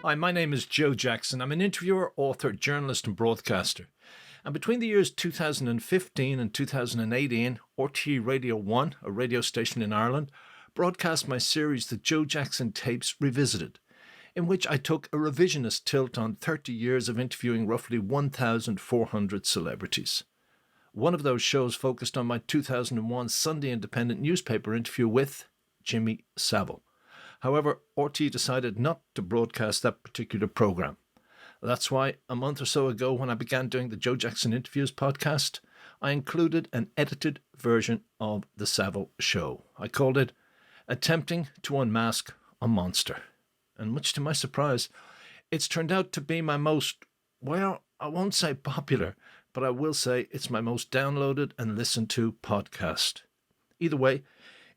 Hi, my name is Joe Jackson. I'm an interviewer, author, journalist and broadcaster. And between the years 2015 and 2018, RTÉ Radio 1, a radio station in Ireland, broadcast my series The Joe Jackson Tapes Revisited, in which I took a revisionist tilt on 30 years of interviewing roughly 1,400 celebrities. One of those shows focused on my 2001 Sunday Independent newspaper interview with Jimmy Savile. However, RTÉ decided not to broadcast that particular programme. That's why a month or so ago, when I began doing the Joe Jackson Interviews podcast, I included an edited version of The Savile Show. I called it Attempting to Unmask a Monster. And much to my surprise, it's turned out to be my most, well, I won't say popular, but I will say it's my most downloaded and listened to podcast. Either way,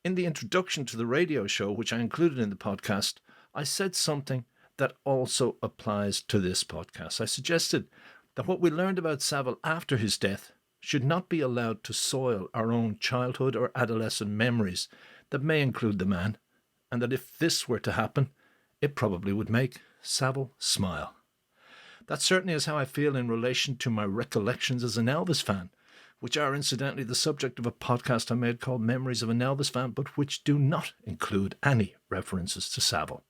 in the introduction to the radio show, which I included in the podcast, I said something that also applies to this podcast. I suggested that what we learned about Savile after his death should not be allowed to soil our own childhood or adolescent memories that may include the man, and that if this were to happen, it probably would make Savile smile. That certainly is how I feel in relation to my recollections as an Elvis fan, which are incidentally the subject of a podcast I made called Memories of an Elvis Fan, but which do not include any references to Savile.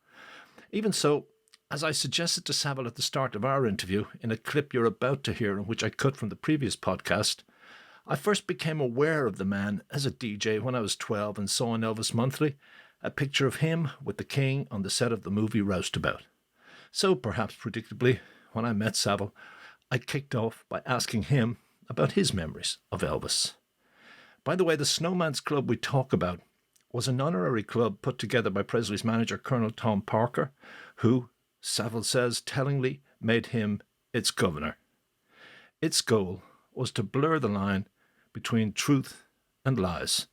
Even so, as I suggested to Savile at the start of our interview, in a clip you're about to hear and which I cut from the previous podcast, I first became aware of the man as a DJ when I was 12 and saw in Elvis Monthly a picture of him with the King on the set of the movie Roustabout. So, perhaps predictably, when I met Savile, I kicked off by asking him about his memories of Elvis. By the way, the Snowman's Club we talk about was an honorary club put together by Presley's manager, Colonel Tom Parker, who, Savile says, tellingly made him its governor. Its goal was to blur the line between truth and lies,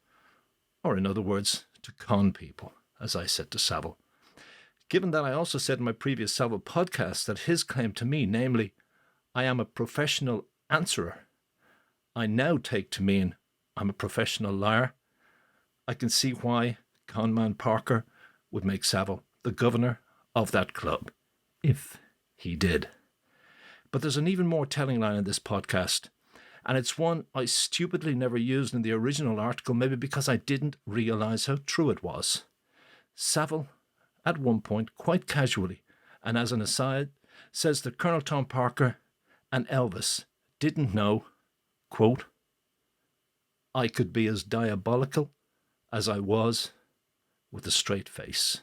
or in other words, to con people, as I said to Savile. Given that I also said in my previous Savile podcast that his claim to me, namely, I am a professional answerer, I now take to mean I'm a professional liar, I can see why Conman Parker would make Savile the governor of that club, if he did. But there's an even more telling line in this podcast, and it's one I stupidly never used in the original article, maybe because I didn't realise how true it was. Savile, at one point, quite casually, and as an aside, says that Colonel Tom Parker and Elvis didn't know, quote, I could be as diabolical as I was with a straight face.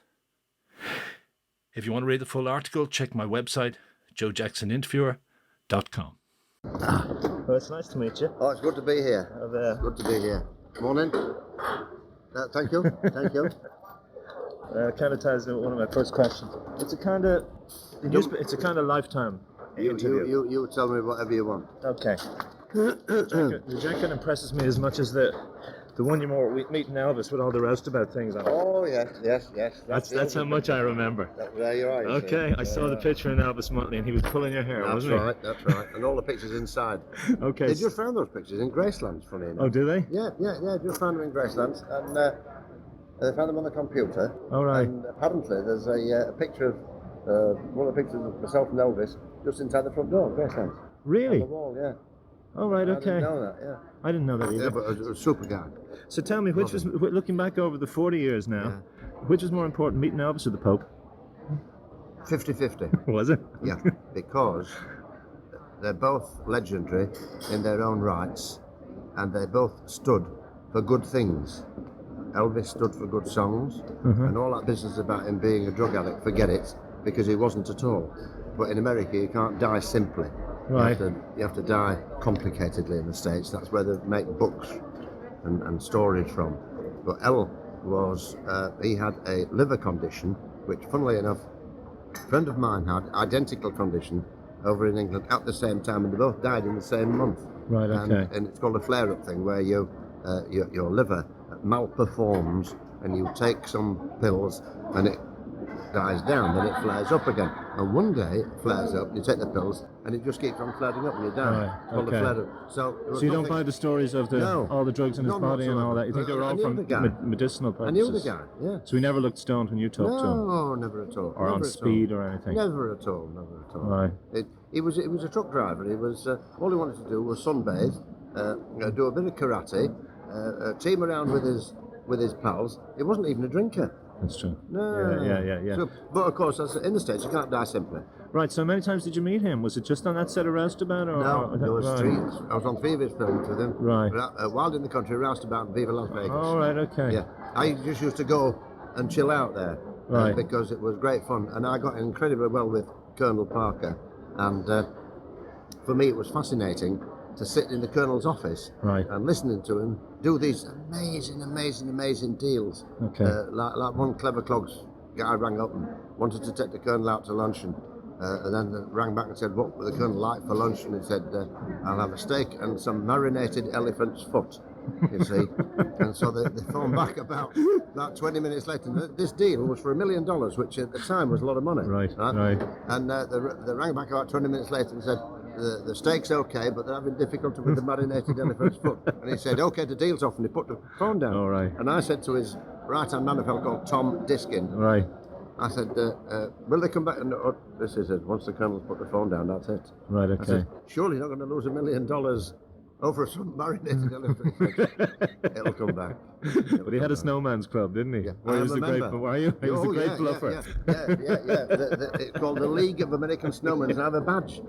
If you want to read the full article, check my website, joejacksoninterviewer.com. Well, it's nice to meet you. Oh, it's good to be here. Good to be here. Morning. Thank you. Thank you. Kind of ties in with one of my first questions. It's a kind of lifetime interview. You tell me whatever you want. Okay. The jacket impresses me as much as the one you were meeting Elvis with all the roustabout things on it. Oh, yes. That's how much I remember. There you are. Okay, I saw the picture in Elvis Monthly and he was pulling your hair, wasn't he? That's right. And all the pictures inside. Okay. They just found those pictures in Graceland, funny enough. Oh, do they? Yeah, just found them in Graceland. And they found them on the computer. All right. And apparently there's a picture of, one of the pictures of myself and Elvis just inside the front door of Graceland. Really? On the wall, yeah. Oh, right, okay. I didn't know that, yeah. I didn't know that either. Yeah, but it was a super guy. So tell me, which was, looking back over the 40 years now, which was more important, meeting Elvis or the Pope? 50-50. Was it? Yeah, because they're both legendary in their own rights, and they both stood for good things. Elvis stood for good songs, and all that business about him being a drug addict, forget it, because he wasn't at all. But in America, you can't die simply. Right. You have to die complicatedly in the States. That's where they make books and stories from. But El was, he had a liver condition, which, funnily enough, a friend of mine had identical condition over in England at the same time, and they both died in the same month. Right, okay. And it's called a flare-up thing, where your liver malperforms, and you take some pills, and dies down, then it flares up again. And one day it flares up, you take the pills, and it just keeps on flaring up and you die. Right, It's called okay. a flare up. So So you don't buy the stories of all the drugs in his none body and all whatsoever. that? You think they were I all knew from the guy. medicinal purposes? I knew the guy, yeah. So he never looked stoned when you talked to him? No, never at all. Or never on at speed all. or anything? Never at all, never at all. Right. He was a truck driver. He was all he wanted to do was sunbathe, do a bit of karate, team around with his pals. He wasn't even a drinker. That's true. No. Yeah. So, but of course, in the States, you can't die simply. Right, so many times did you meet him? Was it just on that set of Roustabout? No, there was right. three. I was on three of his films with him. Right. Wild in the Country, Roustabout, and Viva Las Vegas. All right, okay. Yeah, I just used to go and chill out there Right. because it was great fun, and I got incredibly well with Colonel Parker, and for me it was fascinating to sit in the Colonel's office Right. and listening to him do these amazing deals. Okay. Like one clever clogs guy rang up and wanted to take the Colonel out to lunch, and then rang back and said, what would the Colonel like for lunch? And he said, I'll have a steak and some marinated elephant's foot, you see. And so they phoned back about 20 minutes later. And this deal was for $1 million, which at the time was a lot of money. Right. And they rang back about 20 minutes later and said, the steak's okay, but they're having difficulty with the marinated elephant's foot. And he said, okay, the deal's off, and he put the phone down. All right. And I said to his right-hand man, a fellow called Tom Diskin, Right. I said, will they come back? And this is it. Once the Colonel's put the phone down, that's it. Right, I okay. said, surely you're not going to lose $1 million over some marinated elephant. It'll come back. But he had a snowman's club, didn't he? Yeah, Where I he was the great, remember. were you? He was the great bluffer. Yeah. It's called the League of American Snowmen. And I have a badge.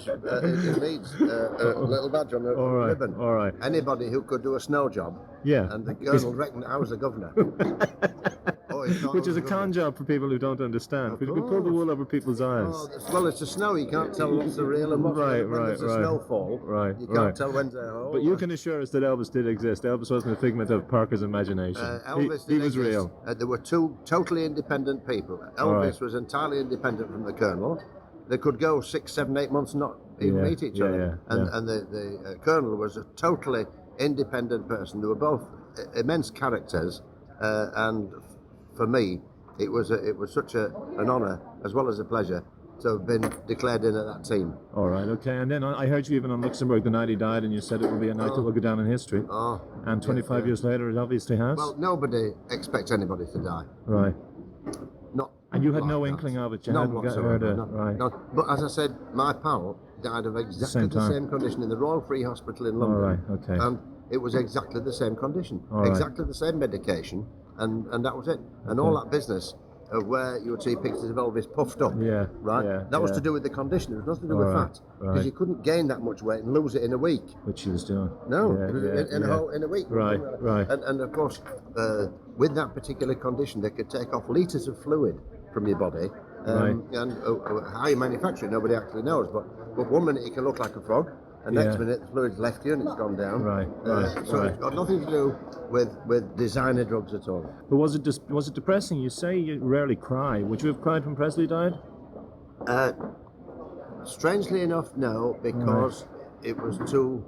In Leeds, a little badge on a ribbon. All right. Anybody who could do a snow job. Yeah. And the Colonel reckoned I was the governor. Which is a con job for people who don't understand. Because you can pull the wool over people's eyes. Well, it's the snow. You can't tell what's the real and what's when there's a snowfall. Right. You can't tell when's a hole. But you can assure us that Elvis did exist. Elvis wasn't a figment of Parker's imagination. Elvis he was real. There were two totally independent people. Elvis was entirely independent from the Colonel. They could go 6, 7, 8 months and not even meet each other. And the Colonel was a totally independent person. They were both immense characters, and for me, it was such an honour as well as a pleasure to have been declared in at that team. All right, okay. And then I heard you even on Luxembourg the night he died, and you said it would be a night that will go down in history. And 25 years later, it obviously has. Well, nobody expects anybody to die. Right. Not. And you had like no that. inkling of it. You None hadn't whatsoever. right. No. But as I said, my pal died of exactly the same condition in the Royal Free Hospital in London. All right, okay. And it was exactly the same condition, exactly the same medication, and that was it. And all that business of where you would see pictures of Elvis puffed up, that was to do with the condition. It was nothing to do with fat, because you couldn't gain that much weight and lose it in a week. Which he was doing. No, in a week. Right. And of course, with that particular condition, they could take off litres of fluid from your body, and how you manufacture it, nobody actually knows. But 1 minute you can look like a frog, and next minute the fluid's left you and it's gone down. So it's got nothing to do with designer drugs at all. But was it depressing? You say you rarely cry. Would you have cried when Presley died? Strangely enough, no, because it was too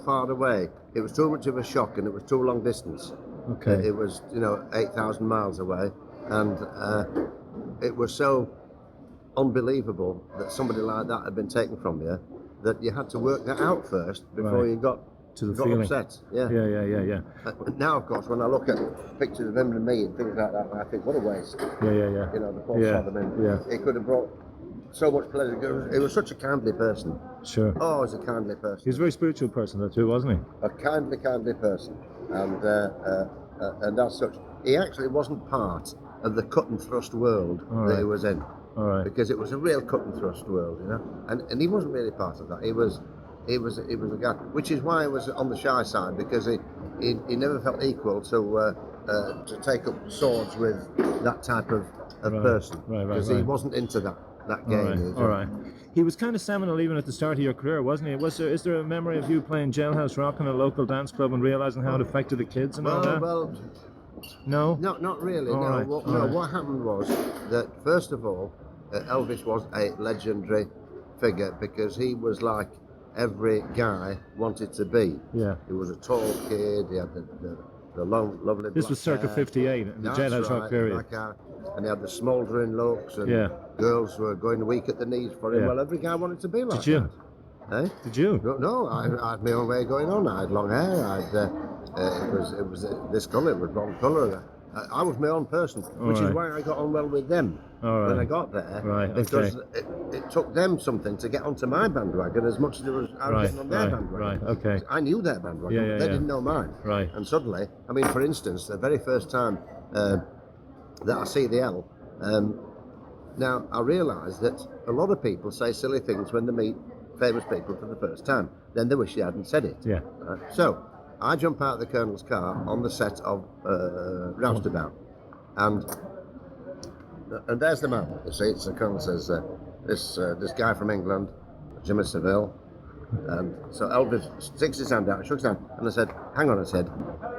far away. It was too much of a shock, and it was too long distance. Okay. It was 8,000 miles away, and it was so unbelievable that somebody like that had been taken from you that you had to work that out first before you got to the feeling. Upset. Yeah. Now, of course, when I look at pictures of him and me and things like that, I think, what a waste. Yeah. The poor Solomon. He could have brought so much pleasure. He was such a kindly person. Sure. Oh, he was a kindly person. He was a very spiritual person, though, too, wasn't he? A kindly person. And as such, he actually wasn't part of the cut and thrust world that he was in. All right. Because it was a real cut and thrust world, and he wasn't really part of that. He was a guy, which is why he was on the shy side, because he never felt equal to take up swords with that type of person, because he wasn't into that game. All right. He was kind of seminal even at the start of your career, wasn't he? Is there a memory of you playing Jailhouse Rock in a local dance club and realizing how it affected the kids and all that? Well, no, not really. All right. What happened was that first of all, Elvis was a legendary figure because he was like every guy wanted to be. Yeah. He was a tall kid. He had the the long, lovely This black was circa hair. 58 in the That's Jet Hedgehog right, period. black hair. And he had the smouldering looks, and Yeah. girls were going weak at the knees for him. Yeah. Well, every guy wanted to be like Did you? that. Eh? Did you? No, I had my own way going on. I had long hair. It was this colour. It was blonde colour. I was my own person, which is why I got on well with them when I got there. Right, because it took them something to get onto my bandwagon as much as I was getting on their bandwagon. Right, okay. I knew their bandwagon, but they didn't know mine. Right. And suddenly, I mean, for instance, the very first time that I see the L, now I realise that a lot of people say silly things when they meet famous people for the first time. Then they wish they hadn't said it. Yeah. So I jump out of the Colonel's car on the set of Roustabout, and there's the man. You see, it's the Colonel says, this guy from England, Jimmy Savile, and so Elvis sticks his hand out, and shook his hand, and I said, hang on, I said,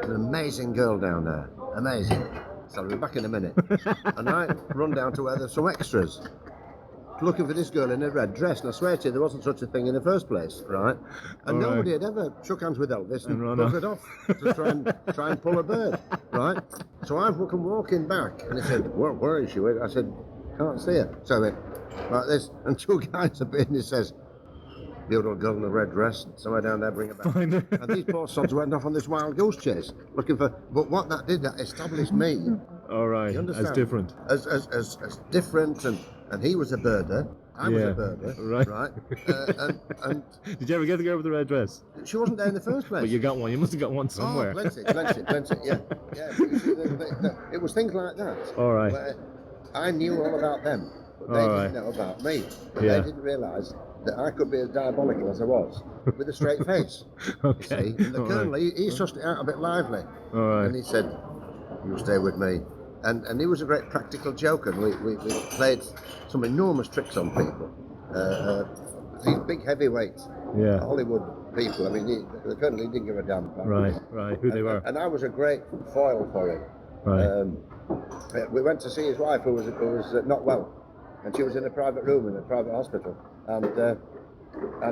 there's an amazing girl down there, amazing. So I'll be back in a minute. And I run down to where there's some extras, looking for this girl in a red dress, and I swear to you, there wasn't such a thing in the first place, right? And nobody had ever shook hands with Elvis and buggered off to try and pull a bird, right? So I've come walking back, and he said, where is she? I said, can't see her. So I went like this, and two guys appeared, and he says, beautiful girl in a red dress, somewhere down there, bring her back. And these poor sods went off on this wild goose chase, looking for, but what that did, that established me. All right, as different. As different, and he was a birder, I was a birder, right? And did you ever get the girl with the red dress? She wasn't there in the first place. But you got one. You must have got one somewhere. Oh, plenty. Yeah. It was things like that. All right. Where I knew all about them, but they didn't know about me. But they didn't realise that I could be as diabolical as I was, with a straight face. Okay. You see? And the Colonel, he sussed it out a bit lively. All right. And he said, you stay with me. And he was a great practical joker. We played some enormous tricks on people. These big heavyweights, Hollywood people. I mean, the Colonel, he didn't give a damn about Right, who they were. And I was a great foil for him. Right. We went to see his wife, who was not well, and she was in a private room in a private hospital. And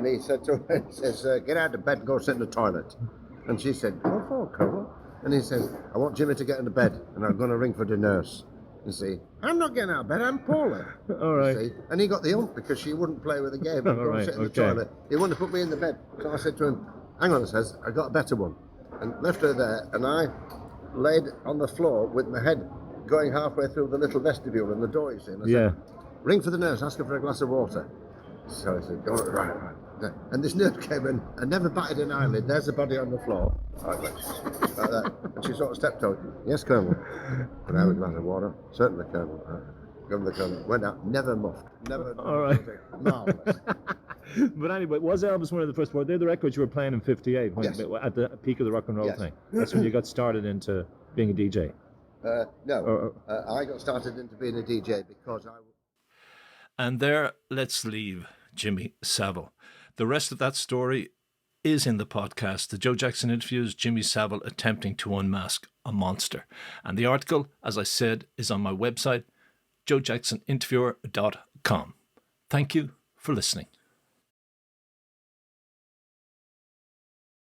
he said to her, he says, get out of bed and go sit in the toilet. And she said, what for, Colonel? And he says, I want Jimmy to get into bed, and I'm going to ring for the nurse. You see, I'm not getting out of bed, I'm Paula. All right. You see? And he got the hump because she wouldn't play with the game. All right, sit in the toilet. He wanted to put me in the bed. So I said to him, hang on, I says, I got a better one. And left her there, and I laid on the floor with my head going halfway through the little vestibule and the door, you see. And I said, ring for the nurse, ask her for a glass of water. So I said, right. And this nurse came in and never batted an eyelid. There's the body on the floor. Like that. And she sort of stepped out. Yes, Colonel. Can I have a glass of water? Certainly, Colonel. Give the Colonel. Went out. Never muffed. Never. All right. Marvellous. But anyway, was Elvis one of the first? Were they the records you were playing in '58 at the peak of the rock and roll thing? That's when you got started into being a DJ. No. I got started into being a DJ because I. And there, let's leave Jimmy Savile. The rest of that story is in the podcast. The Joe Jackson interviews Jimmy Savile attempting to unmask a monster. And the article, as I said, is on my website, joejacksoninterviewer.com. Thank you for listening.